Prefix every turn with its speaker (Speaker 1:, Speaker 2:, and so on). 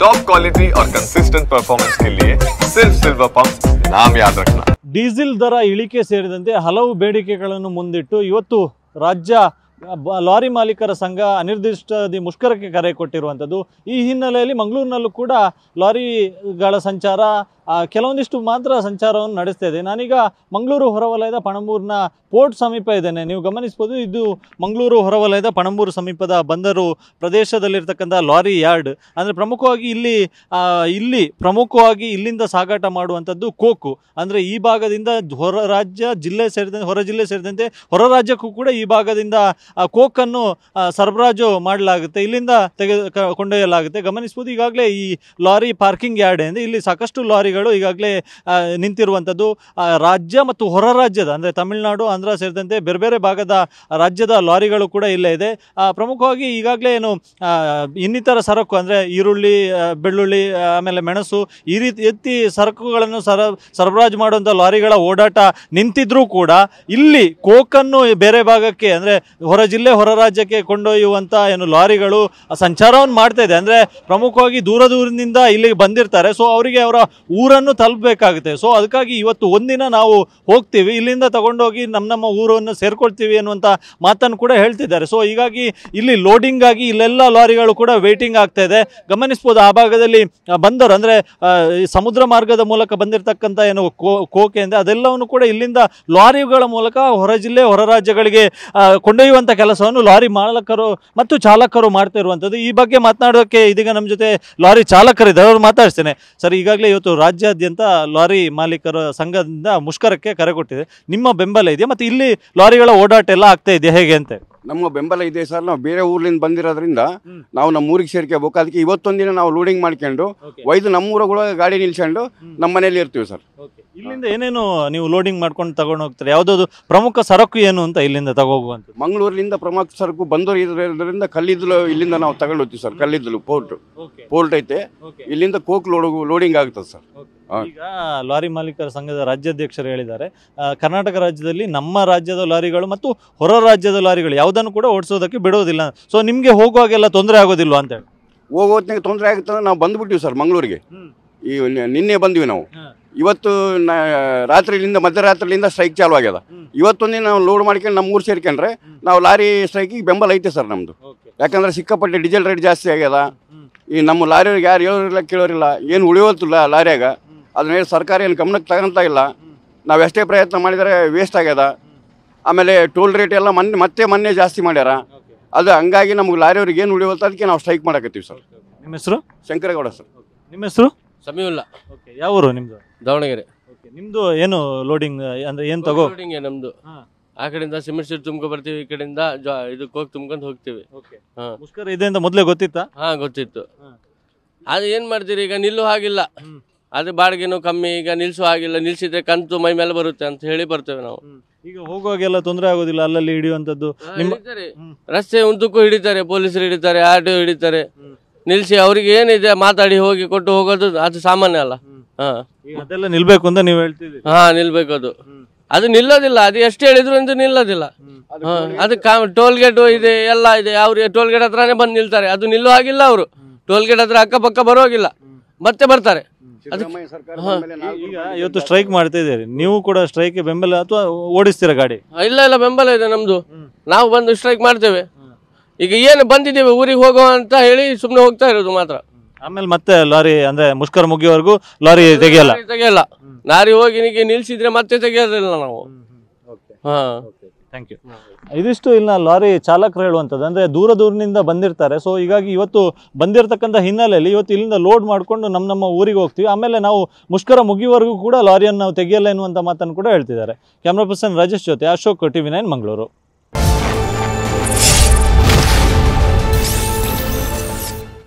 Speaker 1: Top quality और consistent performance के लिए सिर्फ सिल्वर पंप नाम याद रखना।
Speaker 2: ಡೀಸೆಲ್ ದರ ಇಳಿಕೆ ಸೇರಿದಂತೆ ಹಲವು ಬೇಡಿಕೆಗಳನ್ನು ಮುಂದಿಟ್ಟು ಇವತ್ತು ರಾಜ್ಯ ಲಾರಿ ಮಾಲೀಕರ ಸಂಘ ಅನಿರ್ದಿಷ್ಟಾವಧಿ ಮುಷ್ಕರಕ್ಕೆ ಕರೆ ಕೊಟ್ಟಿರುವಂಥದ್ದು. ಈ ಹಿನ್ನೆಲೆಯಲ್ಲಿ ಮಂಗಳೂರಿನಲ್ಲೂ ಕೂಡ ಲಾರಿಗಳ ಸಂಚಾರ ಕೆಲವೊಂದಿಷ್ಟು ಮಾತ್ರ ಸಂಚಾರವನ್ನು ನಡೆಸ್ತಾ ಇದೆ. ನಾನೀಗ ಮಂಗಳೂರು ಹೊರವಲಯದ ಪಣಂಬೂರಿನ ಪೋರ್ಟ್ ಸಮೀಪ ಇದ್ದೇನೆ. ನೀವು ಗಮನಿಸ್ಬೋದು, ಇದು ಮಂಗಳೂರು ಹೊರವಲಯದ ಪಣಂಬೂರು ಸಮೀಪದ ಬಂದರು ಪ್ರದೇಶದಲ್ಲಿರ್ತಕ್ಕಂಥ ಲಾರಿ ಯಾರ್ಡ್. ಅಂದರೆ ಪ್ರಮುಖವಾಗಿ ಇಲ್ಲಿಂದ ಸಾಗಾಟ ಮಾಡುವಂಥದ್ದು ಕೋಕು. ಅಂದರೆ ಈ ಭಾಗದಿಂದ ಹೊರ ಜಿಲ್ಲೆ ಸೇರಿದಂತೆ ಹೊರ ರಾಜ್ಯಕ್ಕೂ ಕೂಡ ಈ ಭಾಗದಿಂದ ಕೋಕನ್ನು ಸರಬರಾಜು ಮಾಡಲಾಗುತ್ತೆ, ಇಲ್ಲಿಂದ ಕೊಂಡೊಯ್ಯಲಾಗುತ್ತೆ. ಗಮನಿಸ್ಬೋದು, ಈಗಾಗಲೇ ಈ ಲಾರಿ ಪಾರ್ಕಿಂಗ್ ಯಾರ್ಡ್ ಅಂದರೆ ಇಲ್ಲಿ ಸಾಕಷ್ಟು ಲಾರಿಗಳು ಈಗಾಗಲೇ ನಿಂತಿರುವಂಥದ್ದು. ರಾಜ್ಯ ಮತ್ತು ಹೊರ ರಾಜ್ಯದ ಅಂದರೆ ತಮಿಳುನಾಡು, ಆಂಧ್ರ ಸೇರಿದಂತೆ ಬೇರೆ ಬೇರೆ ಭಾಗದ ರಾಜ್ಯದ ಲಾರಿಗಳು ಕೂಡ ಇಲ್ಲೇ ಇದೆ. ಪ್ರಮುಖವಾಗಿ ಈಗಾಗಲೇ ಇನ್ನಿತರ ಸರಕು ಅಂದರೆ ಈರುಳ್ಳಿ, ಬೆಳ್ಳುಳ್ಳಿ, ಆಮೇಲೆ ಮೆಣಸು, ಈ ರೀತಿ ಸರಕುಗಳನ್ನು ಸರಬರಾಜು ಮಾಡುವಂಥ ಲಾರಿಗಳ ಓಡಾಟ ನಿಂತಿದ್ರೂ ಕೂಡ ಇಲ್ಲಿ ಕೋಕನ್ನು ಬೇರೆ ಭಾಗಕ್ಕೆ ಅಂದರೆ ಹೊರ ಹೊರ ರಾಜ್ಯಕ್ಕೆ ಕೊಂಡೊಯ್ಯುವಂಥ ಲಾರಿಗಳು ಸಂಚಾರವನ್ನು ಮಾಡ್ತಾ ಇದೆ. ಅಂದರೆ ಪ್ರಮುಖವಾಗಿ ದೂರದಿಂದ ಇಲ್ಲಿಗೆ ಬಂದಿರ್ತಾರೆ, ಸೊ ಅವರಿಗೆ ಅವರ ಊರನ್ನು ತಲುಪಬೇಕಾಗುತ್ತೆ. ಸೊ ಅದಕ್ಕಾಗಿ ಇವತ್ತು ಒಂದಿನ ನಾವು ಹೋಗ್ತೀವಿ, ಇಲ್ಲಿಂದ ತಗೊಂಡೋಗಿ ನಮ್ಮ ಊರನ್ನು ಸೇರ್ಕೊಳ್ತೀವಿ ಅನ್ನುವಂಥ ಮಾತನ್ನು ಕೂಡ ಹೇಳ್ತಿದ್ದಾರೆ. ಸೊ ಹೀಗಾಗಿ ಇಲ್ಲಿ ಲೋಡಿಂಗ್ ಆಗಿ ಇಲ್ಲೆಲ್ಲ ಲಾರಿಗಳು ಕೂಡ ವೇಟಿಂಗ್ ಆಗ್ತಾ ಇದೆ. ಗಮನಿಸ್ಬೋದು, ಆ ಭಾಗದಲ್ಲಿ ಬಂದರು ಅಂದರೆ ಸಮುದ್ರ ಮಾರ್ಗದ ಮೂಲಕ ಬಂದಿರತಕ್ಕಂಥ ಕೋಕೆ ಅಂದರೆ ಅದೆಲ್ಲವನ್ನು ಕೂಡ ಇಲ್ಲಿಂದ ಲಾರಿಗಳ ಮೂಲಕ ಹೊರ ರಾಜ್ಯಗಳಿಗೆ ಕೊಂಡೊಯ್ಯುವಂಥ ಕೆಲಸವನ್ನು ಲಾರಿ ಮಾಲಕರು ಮತ್ತು ಚಾಲಕರು ಮಾಡ್ತಾ ಇರುವಂಥದ್ದು. ಈ ಬಗ್ಗೆ ಮಾತನಾಡೋಕ್ಕೆ ಇದೀಗ ನಮ್ಮ ಜೊತೆ ಲಾರಿ ಚಾಲಕರಿದ್ದಾರೆ, ಅವರು ಮಾತಾಡ್ತೇನೆ. ಸರ್, ಈಗಾಗಲೇ ಇವತ್ತು ರಾಜ್ಯಾದ್ಯಂತ ಲಾರಿ ಮಾಲೀಕರ ಸಂಘದಿಂದ ಮುಷ್ಕರಕ್ಕೆ ಕರೆ ಕೊಟ್ಟಿದೆ. ನಿಮ್ಮ ಬೆಂಬಲ ಇದೆಯಾ? ಮತ್ತು ಇಲ್ಲಿ ಲಾರಿಗಳ ಓಡಾಟ ಎಲ್ಲ ಆಗ್ತಾ ಇದೆಯಾ, ಹೇಗೆ ಅಂತ?
Speaker 3: ನಮ್ಮ ಬೆಂಬಲ ಇದೆ ಸರ್. ನಾವು ಬೇರೆ ಊರ್ಲಿಂದ ಬಂದಿರೋದ್ರಿಂದ ನಾವು ನಮ್ಮ ಊರಿಗೆ ಸೇರ್ಕೋಬೇಕು. ಅದಕ್ಕೆ ಇವತ್ತೊಂದಿನ ನಾವು ಲೋಡಿಂಗ್ ಮಾಡ್ಕೊಂಡು ಒಯ್ದು ನಮ್ಮೂರೊಳಗೆ ಗಾಡಿ ನಿಲ್ಸ್ಕೊಂಡು ನಮ್ಮ ಮನೇಲಿ ಇರ್ತೀವಿ ಸರ್.
Speaker 2: ಇಲ್ಲಿಂದ ಏನೇನು ನೀವು ಲೋಡಿಂಗ್ ಮಾಡ್ಕೊಂಡು ತಗೊಂಡು ಹೋಗ್ತಾರೆ? ಯಾವುದಾದ್ರು ಪ್ರಮುಖ ಸರಕು ಏನು ಅಂತ ಇಲ್ಲಿಂದ ತಗೋಗುವಂತ?
Speaker 3: ಮಂಗಳೂರಿನಿಂದ ಪ್ರಮುಖ ಸರಕು ಬಂದೂರು ಇರೋದ್ರಿಂದ ಕಲ್ಲಿದ್ದಲು ಇಲ್ಲಿಂದ ನಾವು ತಗೊಂಡು ಹೋಗ್ತೀವಿ ಸರ್. ಕಲ್ಲಿದ್ದಲು ಪೋರ್ಟ್ ಐತೆ, ಇಲ್ಲಿಂದ ಕೋಕ್ ಲೋಡಿಂಗ್ ಆಗುತ್ತದೆ ಸರ್.
Speaker 2: ಈಗ ಲಾರಿ ಮಾಲೀಕರ ಸಂಘದ ರಾಜ್ಯಾಧ್ಯಕ್ಷರು ಹೇಳಿದ್ದಾರೆ, ಕರ್ನಾಟಕ ರಾಜ್ಯದಲ್ಲಿ ನಮ್ಮ ರಾಜ್ಯದ ಲಾರಿಗಳು ಮತ್ತು ಹೊರ ರಾಜ್ಯದ ಲಾರಿಗಳು ಯಾವುದನ್ನು ಕೂಡ ಓಡಿಸೋದಕ್ಕೆ ಬಿಡೋದಿಲ್ಲ. ಸೊ ನಿಮಗೆ ಹೋಗುವಾಗೆಲ್ಲ ತೊಂದರೆ ಆಗೋದಿಲ್ಲ ಅಂತ ಹೇಳಿ?
Speaker 3: ಹೋಗೋತ್ನಾಗ ತೊಂದರೆ ಆಗುತ್ತೆ. ನಾವು ಬಂದ್ಬಿಟ್ಟಿವಿ ಸರ್ ಮಂಗಳೂರಿಗೆ. ಈ ನಿನ್ನೆ ಬಂದ್ವಿ ನಾವು. ಇವತ್ತು ಮಧ್ಯರಾತ್ರಿಯಿಂದ ಸ್ಟ್ರೈಕ್ ಚಾಲು ಆಗ್ಯದ. ಇವತ್ತೊಂದಿನ ನಾವು ಲೋಡ್ ಮಾಡ್ಕೊಂಡು ನಮ್ಮ ಊರು ಸೇರ್ಕೊಂಡ್ರೆ ನಾವು ಲಾರಿ ಸ್ಟ್ರೈಕಿಗೆ ಬೆಂಬಲ ಐತೆ ಸರ್ ನಮ್ಮದು. ಯಾಕಂದ್ರೆ ಸಿಕ್ಕಾಪಟ್ಟೆ ಡೀಸೆಲ್ ರೇಟ್ ಜಾಸ್ತಿ ಆಗ್ಯದ. ಈ ನಮ್ಮ ಲಾರಿಯವ್ರಿಗೆ ಯಾರು ಹೇಳೋರಿಲ್ಲ ಕೇಳೋರಿಲ್ಲ, ಏನು ಉಳಿಯೋತಿಲ್ಲ ಲಾರಿಯಾಗ. ಅದನ್ನ ಸರ್ಕಾರ ಏನು ಗಮನಕ್ಕೆ ತಗೊಂತ ಇಲ್ಲ. ನಾವು ಎಷ್ಟೇ ಪ್ರಯತ್ನ ಮಾಡಿದರೆ ವೇಸ್ಟ್ ಆಗ್ಯದ. ಆಮೇಲೆ ಟೋಲ್ ರೇಟ್ ಎಲ್ಲ ಮೊನ್ನೆ ಜಾಸ್ತಿ ಮಾಡ್ಯಾರ. ಅದು ಹಂಗಾಗಿ ನಮ್ಗೆ ಲಾರಿಯವ್ರಿಗೆ ಏನು ಉಳಿಯೋಲ್ಲ, ಅದಕ್ಕೆ ನಾವು ಸ್ಟ್ರೈಕ್ ಮಾಡಕತ್ತೀವಿ ಸರ್.
Speaker 2: ನಿಮ್ಮ ಹೆಸರು?
Speaker 3: ಶಂಕರೇಗೌಡ ಸರ್.
Speaker 2: ನಿಮ್ಮ ಹೆಸರು?
Speaker 4: ಸಮೀವುಲ್ಲಾ.
Speaker 2: ಯಾವ ಊರು ನಿಮ್ದು?
Speaker 4: ದಾವಣಗೆರೆ.
Speaker 2: ನಿಮ್ದು ಏನು ಲೋಡಿಂಗ್ ಅಂದ್ರೆ ಏನು ತಗೋ?
Speaker 4: ಲೋಡಿಂಗ್ ನಮ್ದು ಆ ಕಡೆಯಿಂದ ಸಿಮೆಂಟ್ ಸೀಟ್ ತುಂಬ್ಕೊ ಬರ್ತೀವಿ, ಈ ಕಡೆಯಿಂದ ಇದು ಕೋಕ್ ತುಂಬ್ಕೊಂಡು ಹೋಗ್ತೀವಿ.
Speaker 2: ಮುಷ್ಕರ ಇದೆ ಅಂತ ಮೊದಲೇ ಗೊತ್ತಿತ್ತಾ?
Speaker 4: ಗೊತ್ತಿತ್ತು. ಅದು ಏನ್ ಮಾಡ್ತೀರಿ, ಈಗ ನಿಲ್ಲು ಹಾಗಿಲ್ಲ, ಅದು ಬಾಡಿಗೆನೂ ಕಮ್ಮಿ. ಈಗ ನಿಲ್ಸು ಆಗಿಲ್ಲ, ನಿಲ್ಸಿದ್ರೆ ಕಂತು ಮೈ ಮೇಲೆ ಬರುತ್ತೆ ಅಂತ ಹೇಳಿ ಬರ್ತೇವೆ ನಾವು.
Speaker 2: ಈಗ ಹೋಗುವಾಗೆಲ್ಲ ತೊಂದರೆ ಆಗೋದಿಲ್ಲ ಅಲ್ಲಲ್ಲಿ ಹಿಡಿಯುವಂತದ್ದು?
Speaker 4: ರಸ್ತೆ ಉದ್ದಕ್ಕೂ ಹಿಡಿತಾರೆ, ಪೊಲೀಸರು ಹಿಡಿತಾರೆ, ಆರ್ಟಿಒ ಹಿಡಿತಾರೆ. ನಿಲ್ಸಿ ಅವ್ರಿಗೆ ಏನಿದೆ ಮಾತಾಡಿ ಹೋಗಿ ಕೊಟ್ಟು ಹೋಗೋದು ಅದು ಸಾಮಾನ್ಯ ಅಲ್ಲ.
Speaker 2: ಅದೆಲ್ಲ ನಿಲ್ಬೇಕು ಅಂತ ನೀವು ಹೇಳ್ತಿದ್ದೀರಿ?
Speaker 4: ನಿಲ್ಬೇಕು. ಅದು ನಿಲ್ಲೋದಿಲ್ಲ, ಅದು ಎಷ್ಟು ಹೇಳಿದ್ರು ಅಂತ ನಿಲ್ಲೋದಿಲ್ಲ. ಅದು ಟೋಲ್ ಗೇಟ್ ಇದೆ, ಎಲ್ಲ ಇದೆ. ಅವ್ರಿಗೆ ಟೋಲ್ ಗೇಟ್ ಹತ್ರನೇ ಬಂದು ನಿಲ್ತಾರೆ. ಅದು ನಿಲ್ಲೋ ಹಾಗಿಲ್ಲ. ಅವರು ಟೋಲ್ ಗೇಟ್ ಹತ್ರ ಅಕ್ಕಪಕ್ಕ ಬರೋಗಿಲ್ಲ, ಮತ್ತೆ ಬರ್ತಾರೆ.
Speaker 2: ಈಗ ಇವತ್ತು ಸ್ಟ್ರೈಕ್ ಮಾಡ್ತಾ ಇದ್ದೀರಿ, ನೀವು ಕೂಡ ಸ್ಟ್ರೈಕ್ ಬೆಂಬಲ ಅಥವಾ ಓಡಿಸ್ತೀರಾ ಗಾಡಿ?
Speaker 4: ಇಲ್ಲ, ಬೆಂಬಲ ಇದೆ ನಮ್ದು. ನಾವು ಬಂದು ಸ್ಟ್ರೈಕ್ ಮಾಡ್ತೇವೆ. ಈಗ ಏನು ಬಂದಿದ್ದೇವೆ ಊರಿಗೆ ಹೋಗೋ ಅಂತ ಹೇಳಿ ಸುಮ್ಮನೆ ಹೋಗ್ತಾ ಇರೋದು ಮಾತ್ರ.
Speaker 2: ಆಮೇಲೆ ಮತ್ತೆ ಲಾರಿ ಅಂದ್ರೆ ಮುಷ್ಕರ ಮುಗಿಯೋವರೆಗೂ ಲಾರಿ ತೆಗೆಯಲ್ಲ.
Speaker 4: ಲಾರಿ ಹೋಗಿ ನಿಲ್ಸಿದ್ರೆ ಮತ್ತೆ ತೆಗೆಯೋದಿಲ್ಲ ನಾವು.
Speaker 2: Thank you. ಇದಿಷ್ಟು ಇಲ್ಲಿನ ಲಾರಿ ಚಾಲಕರು ಹೇಳುವಂಥದ್ದು. ಅಂದರೆ ದೂರದಿಂದ ಬಂದಿರ್ತಾರೆ. ಸೊ ಹೀಗಾಗಿ ಇವತ್ತು ಬಂದಿರತಕ್ಕಂಥ ಹಿನ್ನೆಲೆಯಲ್ಲಿ ಇವತ್ತು ಇಲ್ಲಿಂದ ಲೋಡ್ ಮಾಡಿಕೊಂಡು ನಮ್ಮ ಊರಿಗೆ ಹೋಗ್ತೀವಿ, ಆಮೇಲೆ ನಾವು ಮುಷ್ಕರ ಮುಗಿಯುವವರೆಗೂ ಕೂಡ ಲಾರಿಯನ್ನು ನಾವು ತೆಗೆಯಲ್ಲ ಎನ್ನುವಂಥ ಮಾತನ್ನು ಕೂಡ ಹೇಳ್ತಿದ್ದಾರೆ. ಕ್ಯಾಮ್ರಾ ಪರ್ಸನ್ ರಾಜೇಶ್ ಜೊತೆ ಅಶೋಕ್, TV9 ಮಂಗಳೂರು.